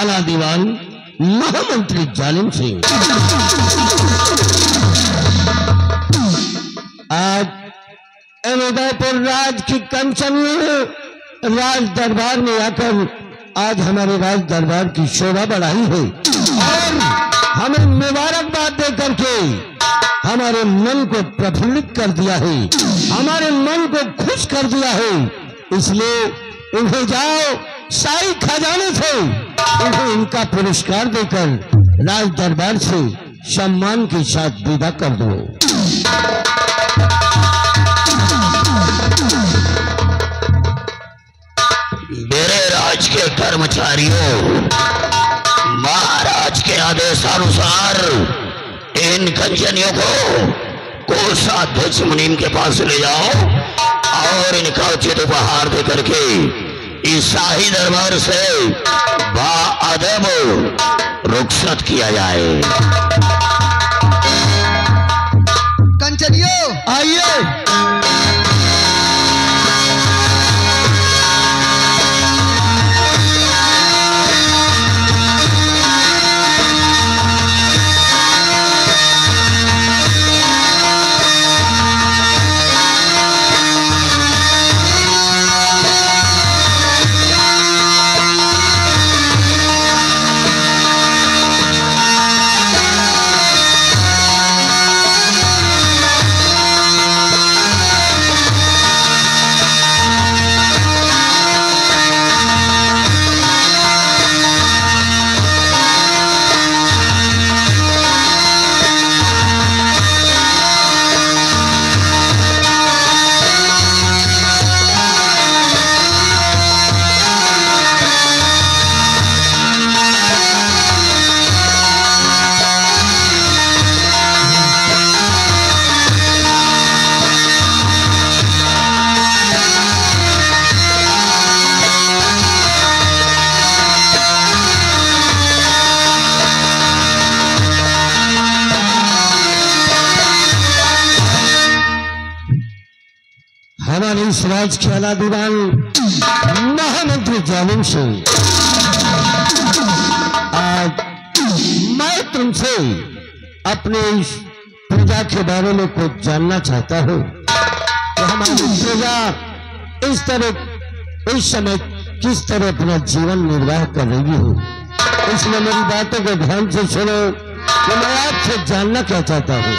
आला दीवान महामंत्री जालिम सिंह। आज उदयपुर राज की कंचनियों राज दरबार में आकर आज हमारे राज दरबार की शोभा बढ़ाई है और हमें मुबारकबाद दे करके हमारे मन को प्रफुल्लित कर दिया है, हमारे मन को खुश कर दिया है। इसलिए इन्हें जाओ शाही खजाने से इन्हें इनका पुरस्कार देकर राज दरबार से सम्मान के साथ विदा कर दो। मेरे राज के कर्मचारियों, महाराज के आदेशानुसार इन कंचनियों को कोषाध्यक्ष मुनीम के पास ले जाओ और इनका उचित उपहार दे करके इस शाही दरबार से बाअदब रुखसत किया जाए। कंचनियों आइए। हमारे इस राज के आला दीवान महामंत्री जालिम सिंह, आज मैं तुमसे अपने इस प्रजा के बारे में कुछ जानना चाहता हूँ कि हमारी प्रजा इस तरह इस समय किस तरह अपना जीवन निर्वाह कर रही है। इसलिए मेरी बातों को ध्यान से सुनो कि मैं आपसे जानना क्या चाहता हूँ।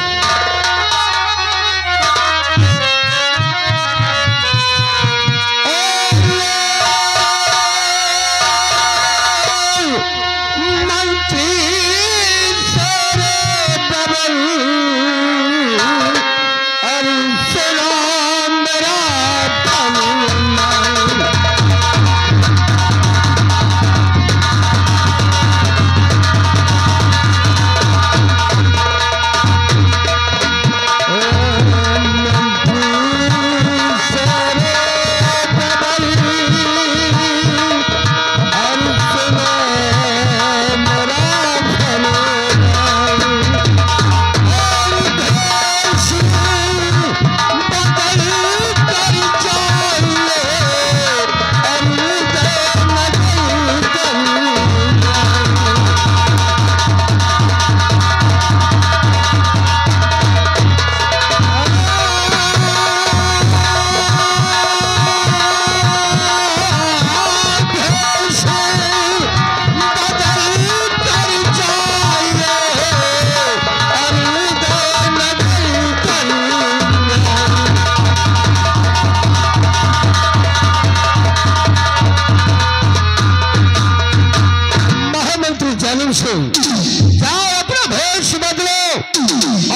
जाओ अपना भेष बदलो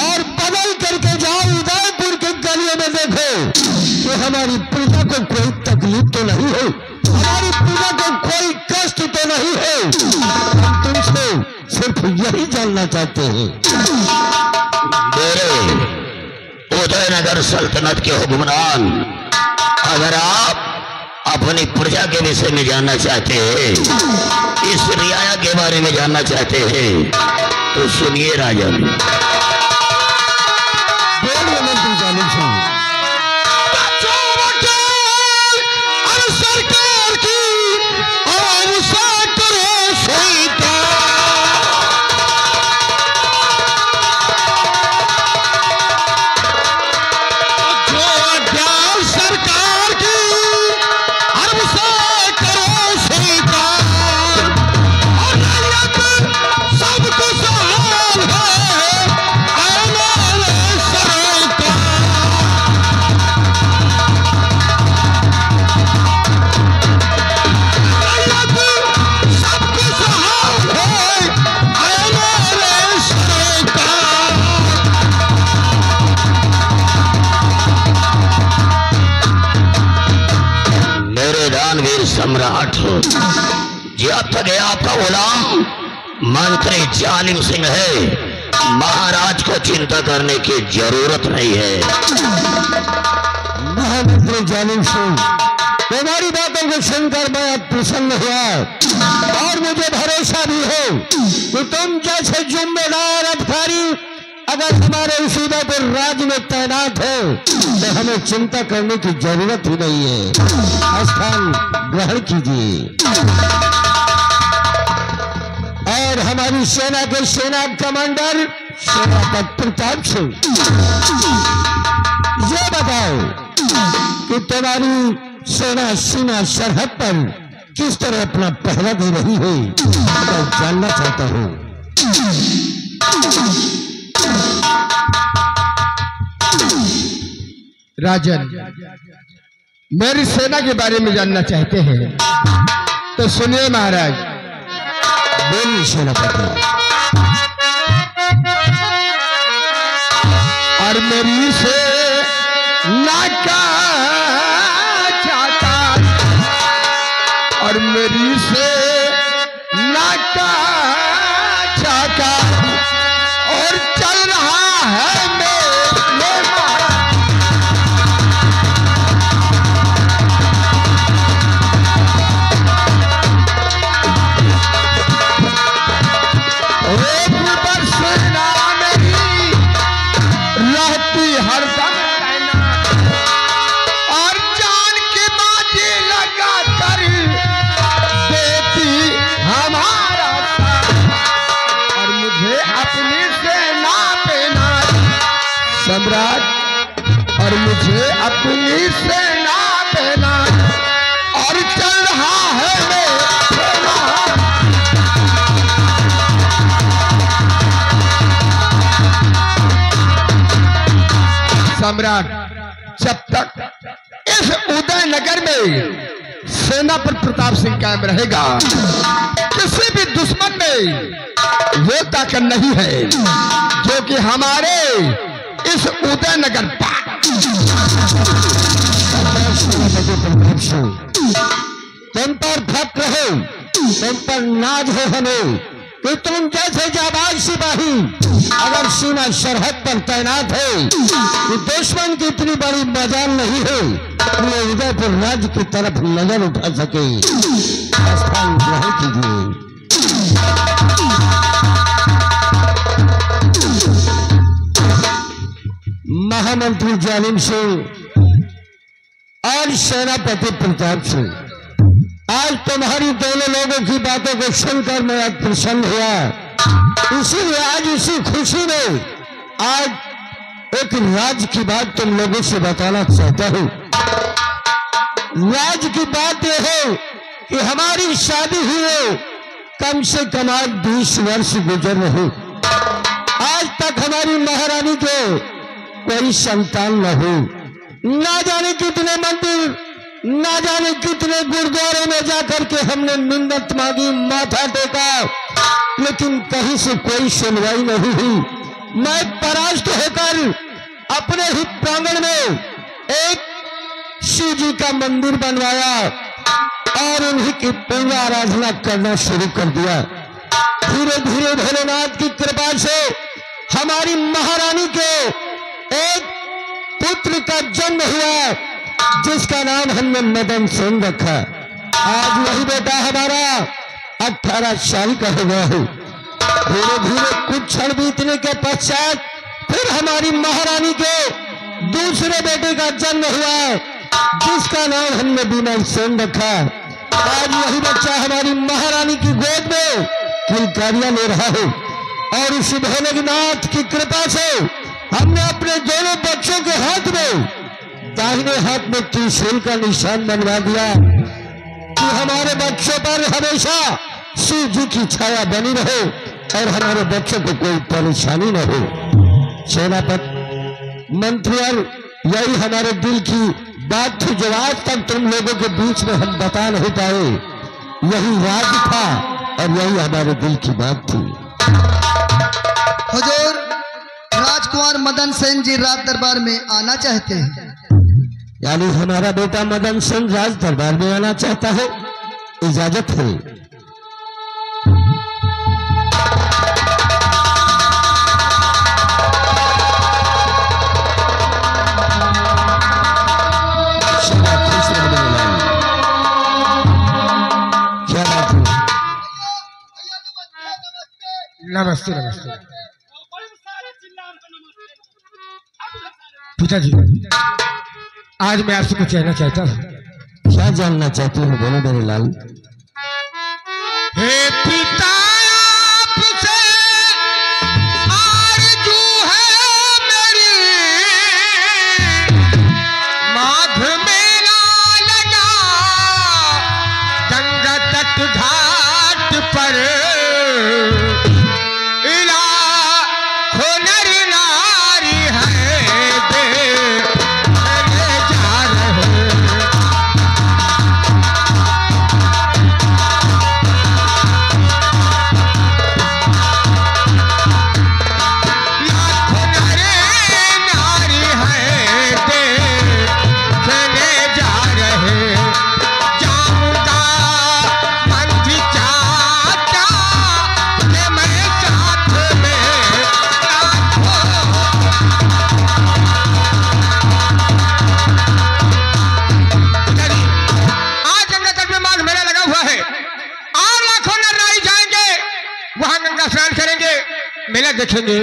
और बदल करके जाओ उदयपुर के गलियों में देखो कि हमारी प्रजा को कोई तकलीफ तो नहीं है, हमारी प्रजा को कोई कष्ट तो नहीं है। हम तुमसे सिर्फ यही जानना चाहते हैं। मेरे उदयनगर सल्तनत के हुक्मरान, अगर आप अपनी प्रजा के विषय में जानना चाहते हैं, इस रियाया के बारे में जानना चाहते हैं, तो सुनिए राजा। सरकार की और जब तक ये आपका गुलाम मंत्री जालिम सिंह है, महाराज को चिंता करने की जरूरत नहीं है। महामंत्री जालिम सिंह, तुम्हारी बातों को सुनकर मैं प्रसन्न हुआ और मुझे भरोसा भी है कि तुम जैसे जिम्मेदार अधिकारी अगर हमारे उसीबापुर राज्य में तैनात हो तो हमें चिंता करने की जरूरत ही नहीं है। स्थान ग्रहण कीजिए और हमारी सेना के सेना कमांडर सेनापति प्रताप सिंह, ये बताओ कि तुम्हारी सेना सीमा सरहद पर किस तरह अपना पहरा दे रही है, तो जानना चाहता हूँ। राजन, मेरी सेना के बारे में जानना चाहते हैं तो सुनिए महाराज। बोलिए सेनापति। और मेरी सेना का चाहता और मेरी सेना का चाहता और चल रहा है सम्राट, और मुझे अपनी सेना देना और चल रहा है सम्राट। जब तक इस उदयनगर में सेना पर प्रताप सिंह कायम रहेगा, किसी भी दुश्मन में वो ताकत नहीं है जो कि हमारे इस उदयनगर तुम पर फक्र हो, तुम पर नाज हो हमें कि तुम जैसे जाबाज सिपाही अगर सीमा सरहद पर तैनात है कि दुश्मन की इतनी बड़ी मजाल नहीं है कि उदयपुर राज्य की तरफ नजर उठा सके। स्थान ग्रहण कीजिए। महामंत्री जालिम सिंह और सेनापति प्रताप सिंह, आज तुम्हारी दोनों लोगों की बातों को सुनकर मैं आज प्रसन्न हुआ। इसीलिए आज इसी खुशी में आज एक राज की बात तुम लोगों से बताना चाहता हूँ। राज की बात यह है कि हमारी शादी हुई कम से कम आज 20 वर्ष गुजर रहे, आज तक हमारी महारानी के कोई संतान न हो। ना जाने कितने मंदिर, ना जाने कितने गुरुद्वारों में जाकर के हमने मिन्नत मांगी, माथा टेका, लेकिन कहीं से कोई सुनवाई नहीं हुई। मैं परास्त होकर अपने ही प्रांगण में एक शिव जी का मंदिर बनवाया और उन्हीं की पूजा आराधना करना शुरू कर दिया। धीरे धीरे भोलेनाथ की कृपा से हमारी महारानी के एक पुत्र का जन्म हुआ जिसका नाम हमने मदन सेन रखा। आज वही बेटा हमारा 18 साल का हो गया है। धीरे धीरे कुछ क्षण बीतने के पश्चात फिर हमारी महारानी के दूसरे बेटे का जन्म हुआ जिसका नाम हमने विमल सेन रखा। आज वही बच्चा हमारी महारानी की गोद में किलकारियां ले रहा है और उस भोलेनाथ की कृपा से हमने अपने दोनों बच्चों के हाथ में, दाहिने हाथ में त्रिशूल का निशान बनवा दिया कि हमारे बच्चों पर हमेशा शिव जी की छाया बनी रहे और हमारे बच्चों को कोई परेशानी न हो। सेनापति मंत्री, यही हमारे दिल की बात थी जो आज तक तुम लोगों के बीच में हम बता नहीं पाए। यही राज था और यही हमारे दिल की बात थी। हुजूर, राजकुमार मदन सेन जी राज दरबार में आना चाहते हैं। यानी हमारा बेटा मदन सेन राज दरबार में आना चाहता है? इजाजत है। क्या बात है? नमस्ते नमस्ते पिताजी, आज मैं आपसे कुछ कहना चाहता हूँ। क्या जानना चाहते हो, बोलो मेरे लाल। हे पिता, आपसे आरज़ू है मेरी, माघ मेला लगा गंगा तट घाट पर, लाखों नर नारी है देखने जा रहे। स्नान करेंगे, मेला देखेंगे।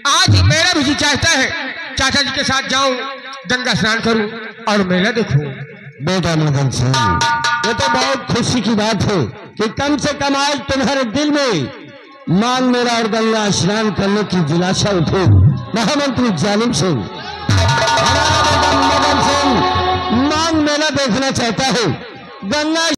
आज मेरा भी जी चाहता है चाचा जी के साथ जाऊं, गंगा स्नान करूं और मेला देखूं। बेटा मदन सिंह, ये तो बहुत खुशी की बात है कि कम से कम आज तुम्हारे दिल में मांग मेला और गंगा स्नान करने की जिज्ञासा उठे। महामंत्री जालिम सिंह, हमारा बेटा मदन सिंह मांग मेला देखना चाहता है, गंगा